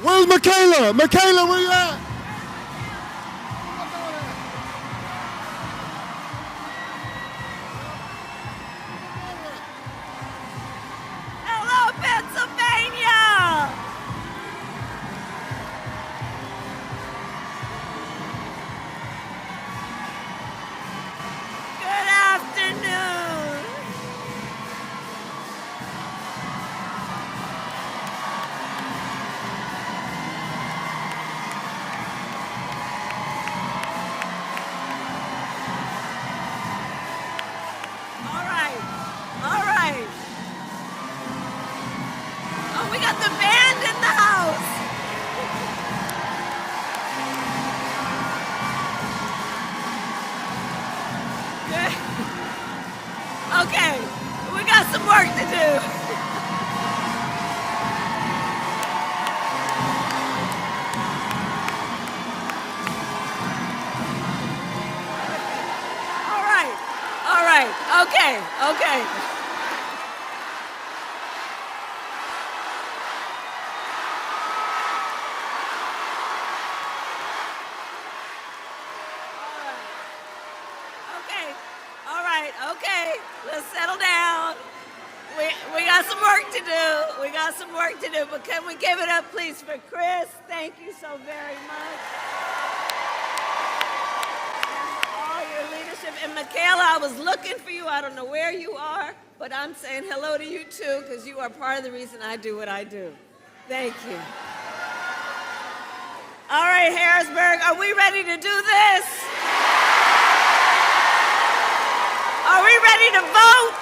Where's Michaela? Michaela, where you at? Hello, Pennsylvania! Good afternoon. All right. Oh, we got the band in the house. Good. Okay, we got some work to do. All right, okay. Okay, let's settle down. We got some work to do. But can we give it up, please, for Chris? Thank you so very much. And all your leadership. And Michaela, I was looking for you. I don't know where you are, but I'm saying hello to you too, because you are part of the reason I do what I do. Thank you. All right, Harrisburg, are we ready to do this? Are we ready to vote?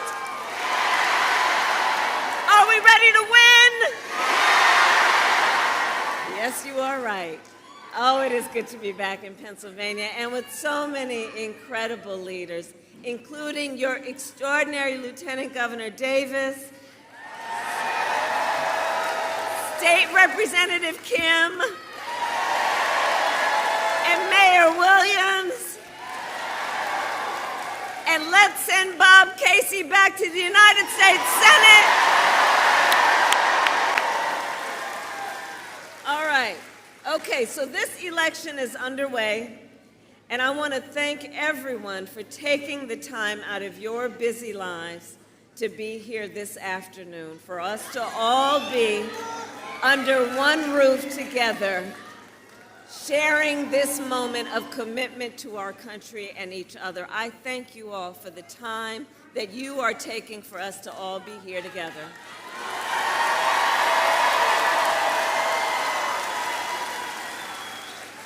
Are we ready to win? Yes, you are right. Oh, it is good to be back in Pennsylvania and with so many incredible leaders, including your extraordinary Lieutenant Governor Davis, State Representative Kim, and Mayor Williams. And let's send Bob Casey back to the United States Senate. All right. Okay, so this election is underway, and I want to thank everyone for taking the time out of your busy lives to be here this afternoon, for us to all be under one roof together, sharing this moment of commitment to our country and each other. I thank you all for the time that you are taking for us to all be here together.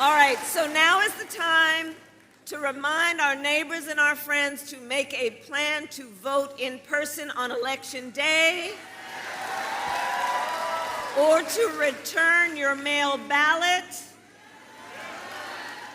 All right, so now is the time to remind our neighbors and our friends to make a plan to vote in person on Election Day, or to return your mail ballot.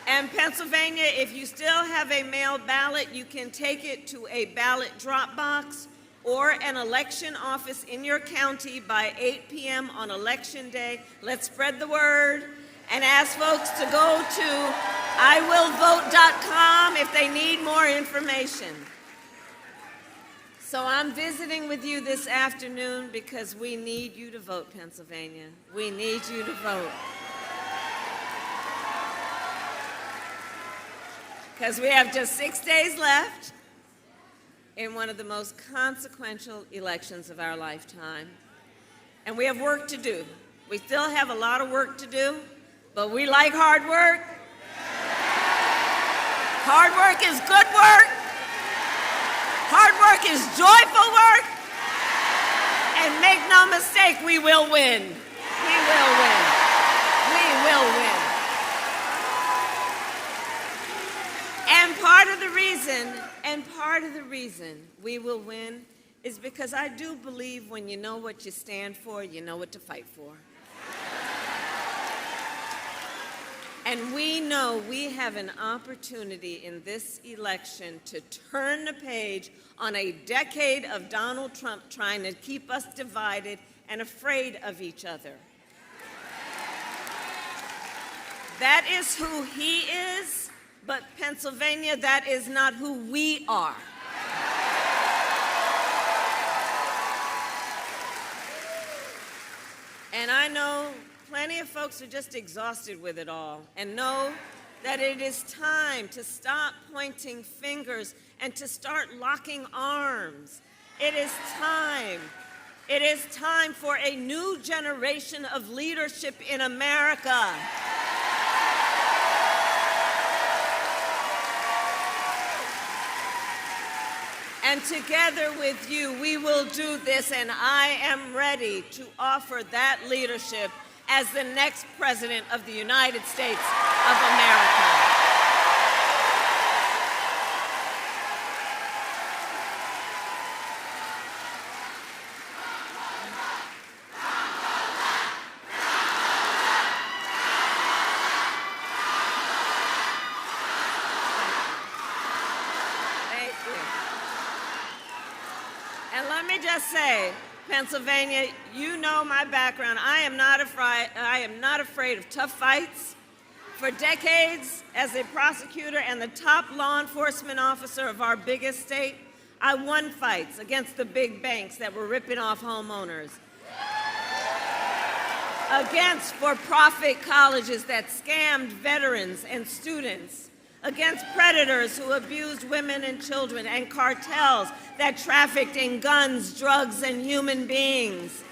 And Pennsylvania, if you still have a mail ballot, you can take it to a ballot drop box or an election office in your county by 8 p.m. on Election Day. Let's spread the word and ask folks to go to iwillvote.com if they need more information. So I'm visiting with you this afternoon because we need you to vote, Pennsylvania. We need you to vote. Because we have just 6 days left in one of the most consequential elections of our lifetime. And we have work to do. We still have a lot of work to do, but we like hard work. Hard work is good work. Hard work is joyful work. And make no mistake, we will win. We will win. We will win. And part of the reason we will win is because I do believe when you know what you stand for, you know what to fight for. And we know we have an opportunity in this election to turn the page on a decade of Donald Trump trying to keep us divided and afraid of each other. That is who he is, but Pennsylvania, that is not who we are. And I know plenty of folks are just exhausted with it all and know that it is time to stop pointing fingers and to start locking arms. It is time. It is time for a new generation of leadership in America. And together with you, we will do this, and I am ready to offer that leadership as the next President of the United States of America. Thank you. And let me just say, Pennsylvania, you know my background. I am not afraid of tough fights. For decades, as a prosecutor and the top law enforcement officer of our biggest state, I won fights against the big banks that were ripping off homeowners, against for-profit colleges that scammed veterans and students, against predators who abused women and children, and cartels that trafficked in guns, drugs, and human beings.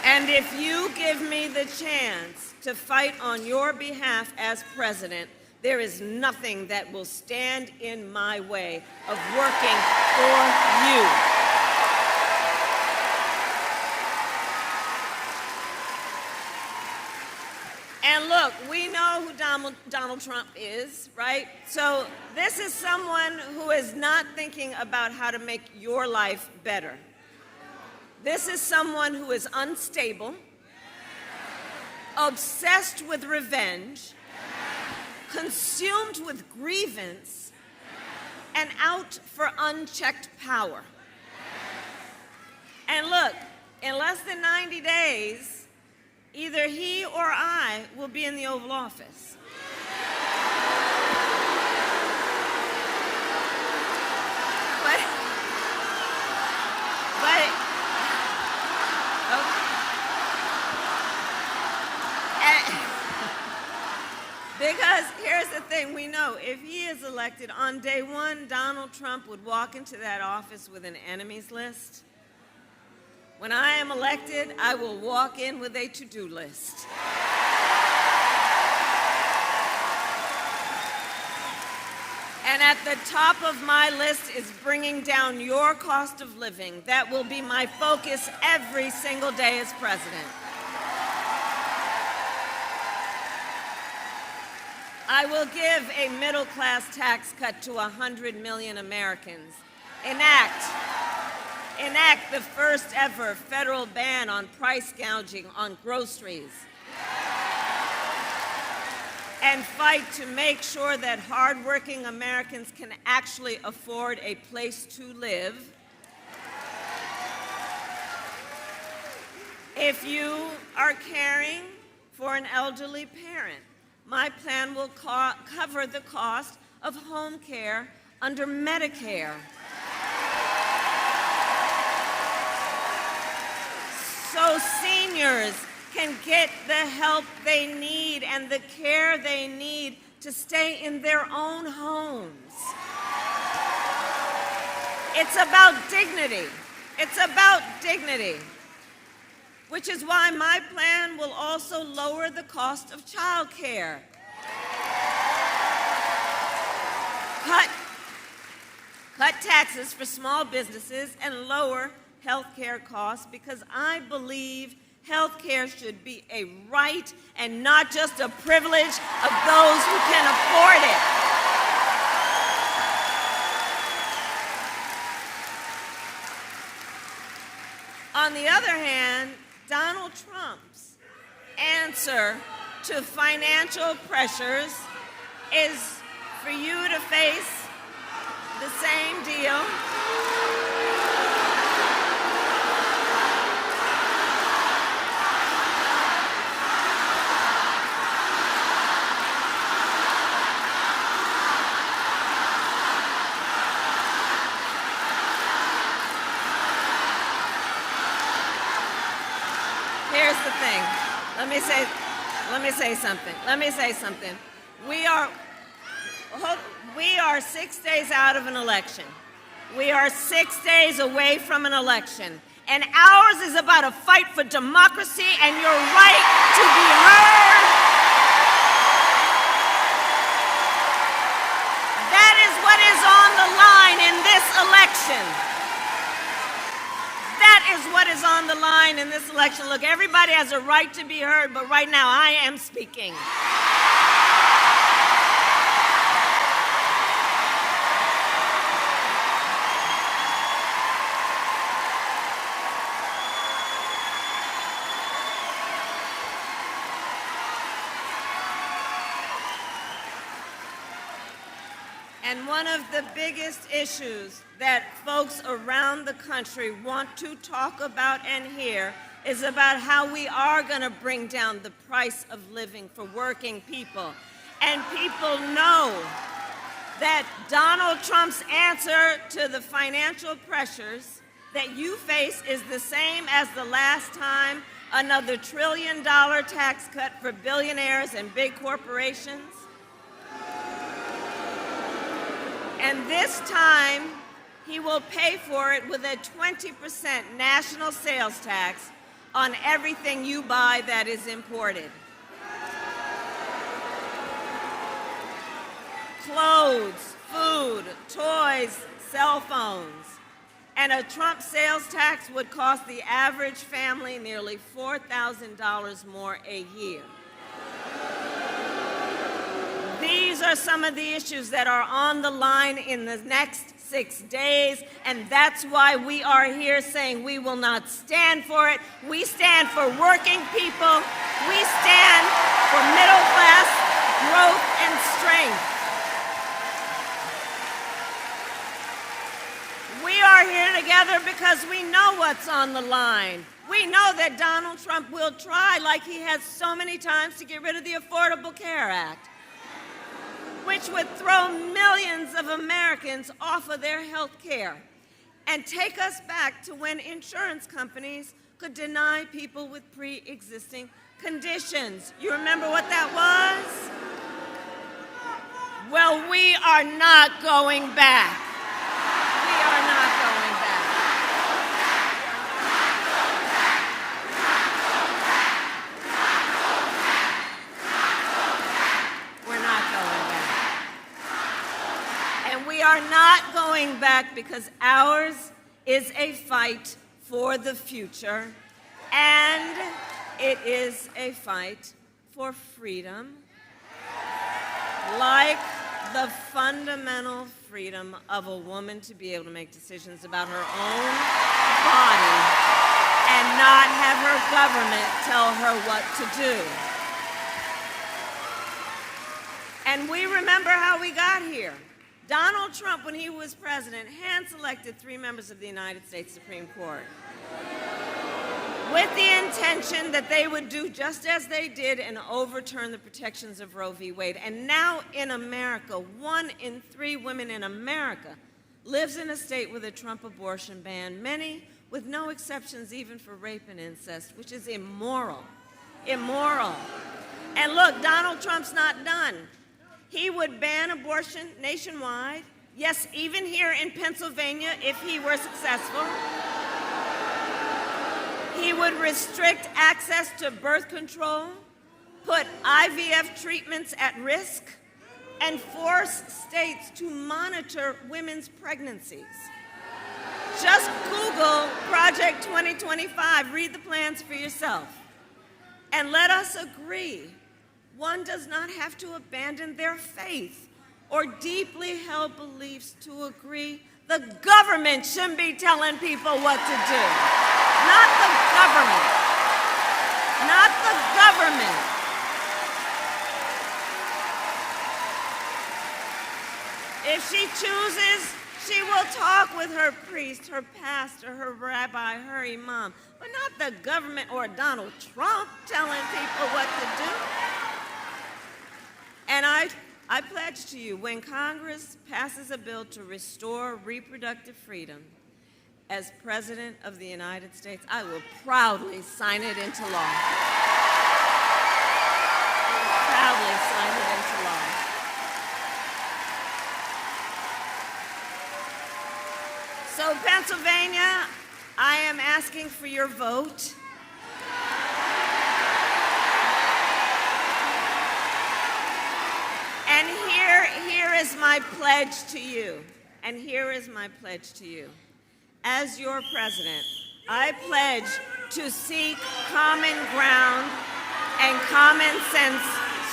And if you give me the chance to fight on your behalf as president, there is nothing that will stand in my way of working for you. And look, we know who Donald Trump is, right? So this is someone who is not thinking about how to make your life better. This is someone who is unstable, obsessed with revenge, consumed with grievance, and out for unchecked power. And look, in less than 90 days, either he or I will be in the Oval Office. Because here's the thing, we know if he is elected, on day one, Donald Trump would walk into that office with an enemies list. When I am elected, I will walk in with a to-do list. And at the top of my list is bringing down your cost of living. That will be my focus every single day as president. I will give a middle-class tax cut to 100 million Americans. Enact the first ever federal ban on price gouging on groceries. And fight to make sure that hardworking Americans can actually afford a place to live. If you are caring for an elderly parent, my plan will cover the cost of home care under Medicare. So seniors can get the help they need and the care they need to stay in their own homes. It's about dignity. It's about dignity. Which is why my plan will also lower the cost of child care. Cut taxes for small businesses and lower health care costs, because I believe health care should be a right and not just a privilege of those who can afford it. On the other hand, Donald Trump's answer to financial pressures is for you to face the same deal. here's the thing. Let me say something. We are 6 days out of an election. We are 6 days away from an election. And ours is about a fight for democracy and your right to be heard. That is what is on the line in this election. That is what is on the line in this election. Look, everybody has a right to be heard, but right now I am speaking. And one of the biggest issues that folks around the country want to talk about and hear is about how we are going to bring down the price of living for working people. And people know that Donald Trump's answer to the financial pressures that you face is the same as the last time, another $1 trillion tax cut for billionaires and big corporations. And this time, he will pay for it with a 20% national sales tax on everything you buy that is imported. Clothes, food, toys, cell phones. And a Trump sales tax would cost the average family nearly $4,000 more a year. These are some of the issues that are on the line in the next 6 days, and that's why we are here saying we will not stand for it. We stand for working people. We stand for middle class growth and strength. We are here together because we know what's on the line. We know that Donald Trump will try, like he has so many times, to get rid of the Affordable Care Act, which would throw millions of Americans off of their health care and take us back to when insurance companies could deny people with pre-existing conditions. You remember what that was? Well, we are not going back. We are not going back. We're not going back. And we are not going back because ours is a fight for the future, and it is a fight for freedom, like the fundamental freedom of a woman to be able to make decisions about her own body and not have her government tell her what to do. And we remember how we got here. Donald Trump, when he was president, hand-selected 3 members of the United States Supreme Court with the intention that they would do just as they did and overturn the protections of Roe v. Wade. And now in America, 1 in 3 women in America lives in a state with a Trump abortion ban, many with no exceptions even for rape and incest, which is immoral. Immoral. And look, Donald Trump's not done. He would ban abortion nationwide, yes, even here in Pennsylvania if he were successful. He would restrict access to birth control, put IVF treatments at risk, and force states to monitor women's pregnancies. Just Google Project 2025, read the plans for yourself. And let us agree, one does not have to abandon their faith or deeply held beliefs to agree the government shouldn't be telling people what to do. Not the government. Not the government. If she chooses, she will talk with her priest, her pastor, her rabbi, her imam, but not the government or Donald Trump telling people what to do. And I pledge to you, when Congress passes a bill to restore reproductive freedom, as President of the United States, I will proudly sign it into law. I will proudly sign it into law. So, Pennsylvania, I am asking for your vote. And here is my pledge to you. And here is my pledge to you. As your president, I pledge to seek common ground and common sense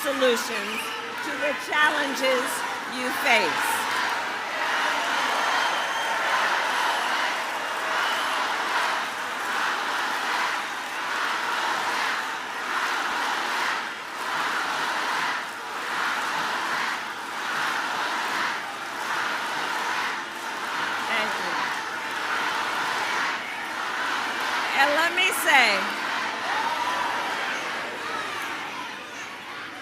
solutions to the challenges you face. And let me say,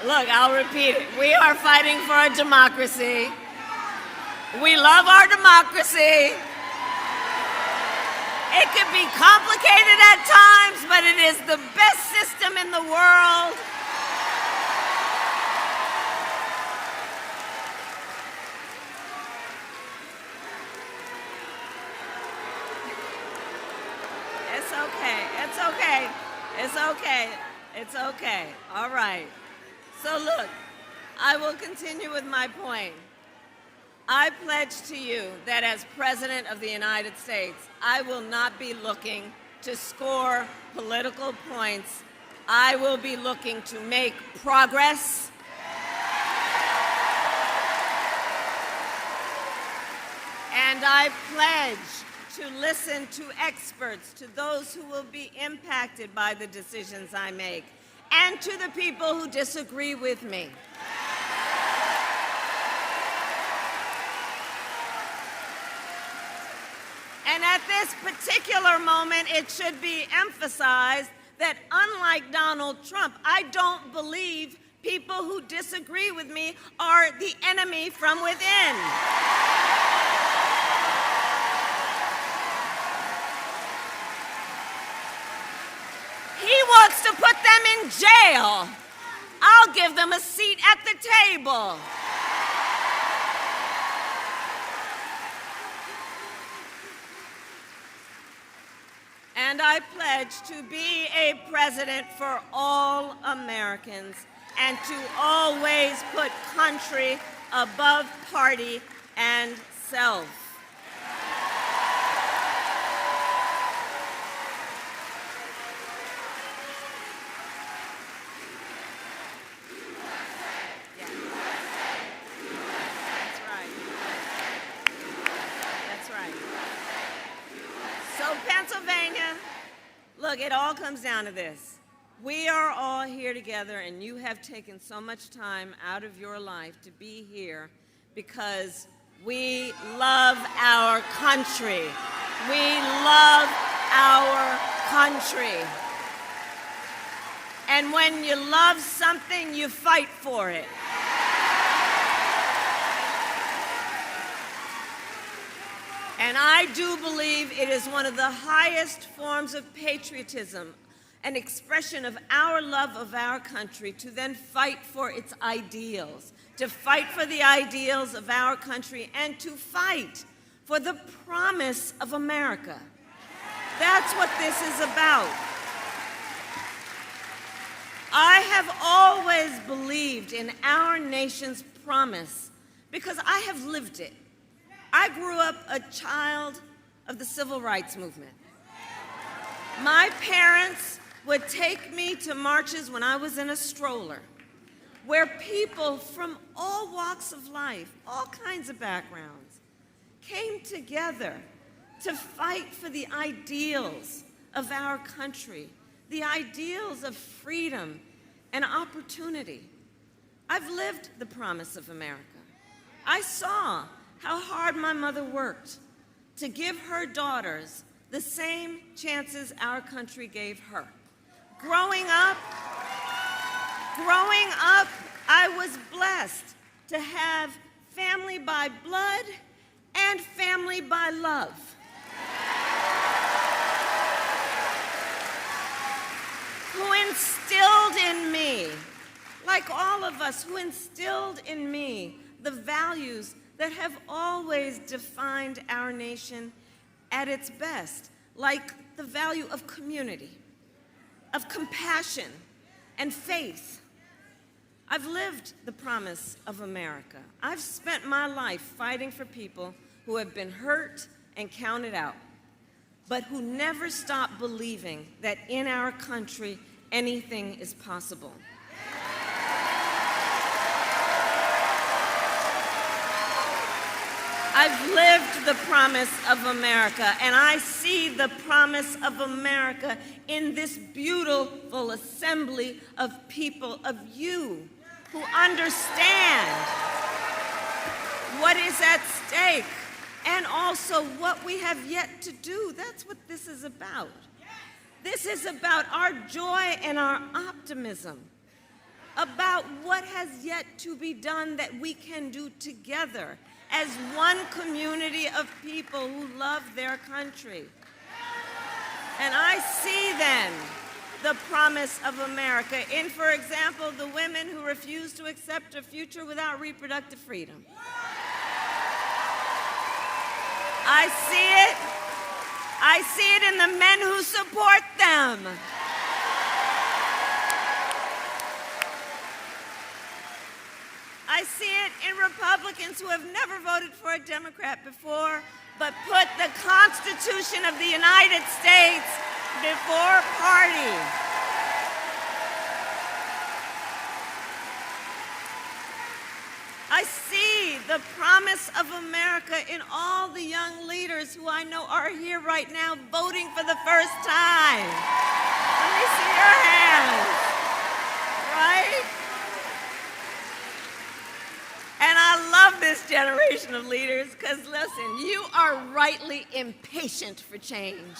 look, I'll repeat it. We are fighting for a democracy. We love our democracy. It can be complicated at times, but it is the best system in the world. It's okay. It's okay. It's okay. It's okay. All right. So look, I will continue with my point. I pledge to you that as President of the United States, I will not be looking to score political points. I will be looking to make progress. And I pledge to listen to experts, to those who will be impacted by the decisions I make, and to the people who disagree with me. And at this particular moment, it should be emphasized that unlike Donald Trump, I don't believe people who disagree with me are the enemy from within. He wants to put them in jail. I'll give them a seat at the table. And I pledge to be a president for all Americans and to always put country above party and self. Pennsylvania, look, it all comes down to this. We are all here together, and you have taken so much time out of your life to be here because we love our country. We love our country. And when you love something, you fight for it. And I do believe it is one of the highest forms of patriotism, an expression of our love of our country, to then fight for its ideals, to fight for the ideals of our country, and to fight for the promise of America. That's what this is about. I have always believed in our nation's promise because I have lived it. I grew up a child of the civil rights movement. My parents would take me to marches when I was in a stroller, where people from all walks of life, all kinds of backgrounds, came together to fight for the ideals of our country, the ideals of freedom and opportunity. I've lived the promise of America. I saw how hard my mother worked to give her daughters the same chances our country gave her. Growing up, I was blessed to have family by blood and family by love. instilled in me, like all of us, who instilled in me the values that have always defined our nation at its best, like the value of community, of compassion, and faith. I've lived the promise of America. I've spent my life fighting for people who have been hurt and counted out, but who never stop believing that in our country anything is possible. I've lived the promise of America, and I see the promise of America in this beautiful assembly of people, of you, who understand what is at stake and also what we have yet to do. That's what this is about. This is about our joy and our optimism, about what has yet to be done that we can do together as one community of people who love their country. And I see then the promise of America in, for example, the women who refuse to accept a future without reproductive freedom. I see it in the men who support them. I see it in Republicans who have never voted for a Democrat before, but put the Constitution of the United States before party. I see the promise of America in all the young leaders who I know are here right now voting for the first time. Let me see your hands, right? And I love this generation of leaders because, listen, you are rightly impatient for change.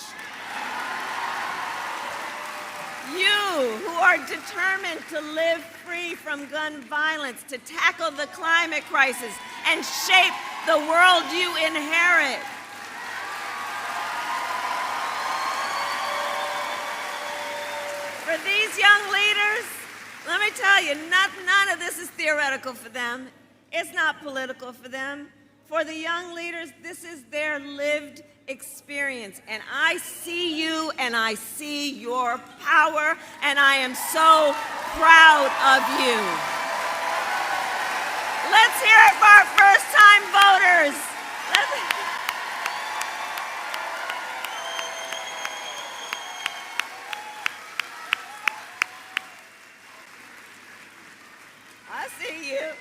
You who are determined to live free from gun violence, to tackle the climate crisis, and shape the world you inherit. For these young leaders, let me tell you, none of this is theoretical for them. It's not political for them. For the young leaders, this is their lived experience. And I see you and I see your power, and I am so proud of you. Let's hear it for our first-time voters. I see you.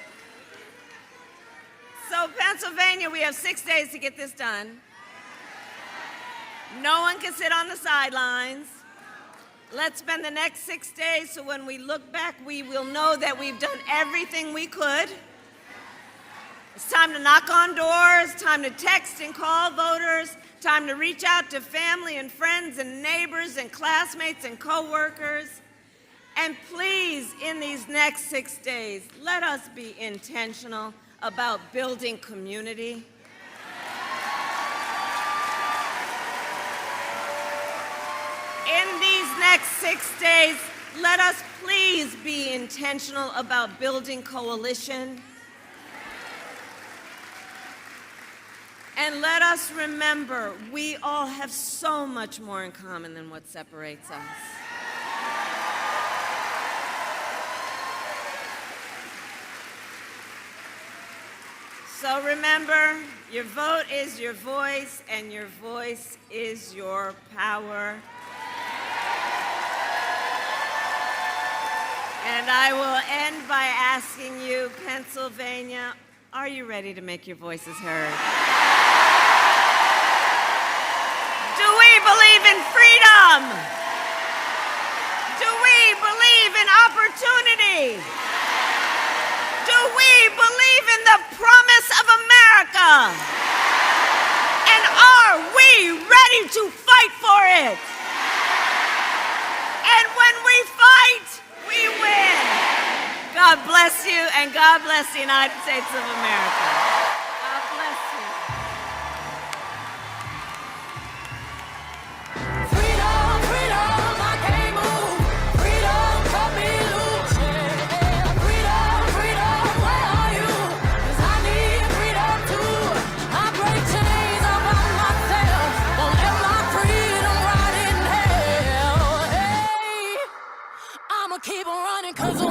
So Pennsylvania, we have 6 days to get this done. No one can sit on the sidelines. Let's spend the next 6 days so when we look back, we will know that we've done everything we could. It's time to knock on doors, time to text and call voters, time to reach out to family and friends and neighbors and classmates and coworkers. And please, in these next 6 days, let us be intentional about building community. In these next 6 days, let us please be intentional about building coalition. And let us remember, we all have so much more in common than what separates us. So remember, your vote is your voice, and your voice is your power. And I will end by asking you, Pennsylvania, are you ready to make your voices heard? Do we believe in freedom? Do we believe in opportunity? Do we believe in the promise of America? And are we ready to fight for it? And when we fight, we win. God bless you, and God bless the United States of America. God bless you. Freedom, freedom, I can't move. Freedom. 'cause